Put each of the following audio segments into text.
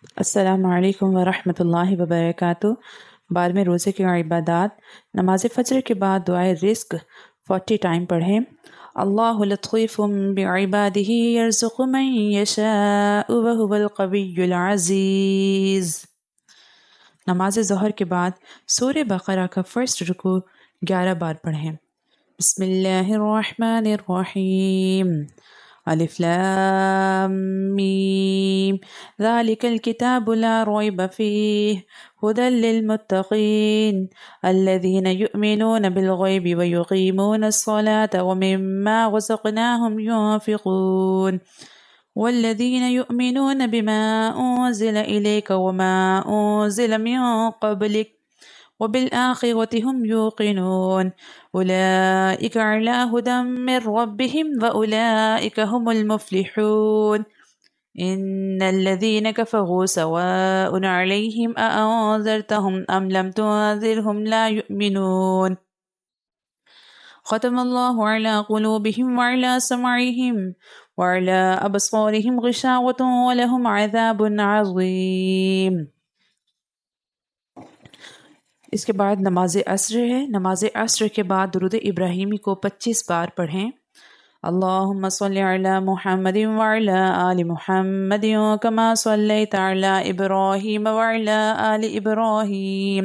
السلام علیکم ورحمۃ اللہ وبرکاتہ۔ 12ویں روزے کی عبادات۔ نماز فجر کے بعد دعائے رزق 40 ٹائم پڑھیں۔ اللہ لطیف بعبادہ یرزق من یشاء وہو القوی العزیز۔ نماز ظہر کے بعد سورہ بقرہ کا فرسٹ رکوع 11 بار پڑھیں۔ بسم اللہ الرحمن الرحیم۔ الف لام میم ذلك الكتاب لا ريب فيه هدى للمتقين الذين يؤمنون بالغيب ويقيمون الصلاة ومما رزقناهم ينفقون والذين يؤمنون بما أنزل إليك وما أنزل من قبلك وبالآخرة هم يوقنون أولئك على هدى من ربهم وأولئك هم المفلحون إن الذين كفروا سواء عليهم أأنذرتهم أم لم تنذرهم لا يؤمنون ختم الله على قلوبهم وعلى سمعهم وعلى أبصارهم غشاوة ولهم عذاب عظيم۔ اس کے بعد نماز عصر ہے۔ نماز عصر کے بعد درود ابراہیمی کو 25 بار پڑھیں۔ اللہم صلی علی محمد وعلی آل محمد کما صلیت علی ابراہیم وعلی آل ابراہیم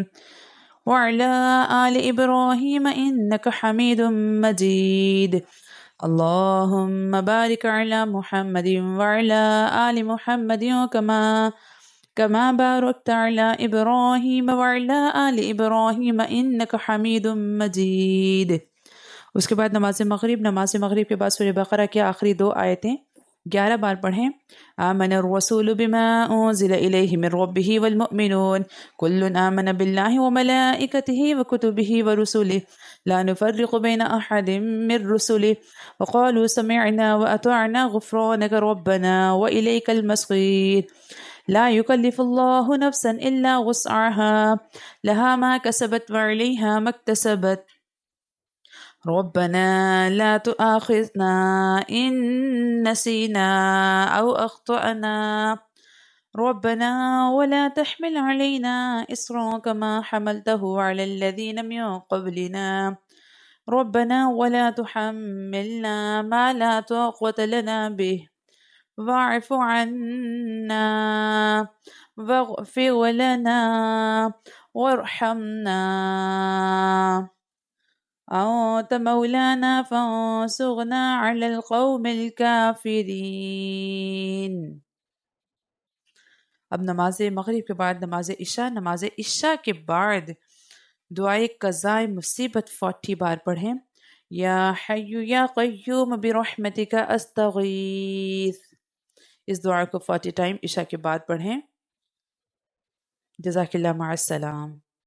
وعلی آل ابراہیم انک حمید مجید۔ اللہم بارک علی محمد وعلی آل محمد كما باركت على إبراهيم وعلى آل إبراهيم إنك حميد مجيد۔ اس کے بعد نماز مغرب کے بعد سورہ بقرہ کی آخری 2 آیتیں 11 بار پڑھیں۔ آمن الرسول بما أنزل إليه من ربه والمؤمنون كل آمن بالله وملائكته وكتبه ورسله لا نفرق بين أحد من رسله وقالوا سمعنا وأطعنا غفرانك ربنا وإليك المصير۔ لا يكلف الله نفسا إلا وسعها لها ما كسبت وعليها ما اكتسبت ربنا لا تؤاخذنا إن نسينا أو أخطأنا ربنا ولا تحمل علينا إصرا كما حملته على الذين من قبلنا ربنا ولا تحملنا ما لا طاقة لنا به واعف عنا واغفر لنا وارحمنا أنت مولانا فانصرنا على القوم الكافرين۔ اب نماز مغرب کے بعد نماز عشاء کے بعد دعائے قضائے مصیبت 40 بار پڑھیں۔ یا حی یا قیوم برحمتک استغیث۔ اس دعا کو 40 ٹائم عشاء کے بعد پڑھیں۔ جزاک اللہ، مع السلام۔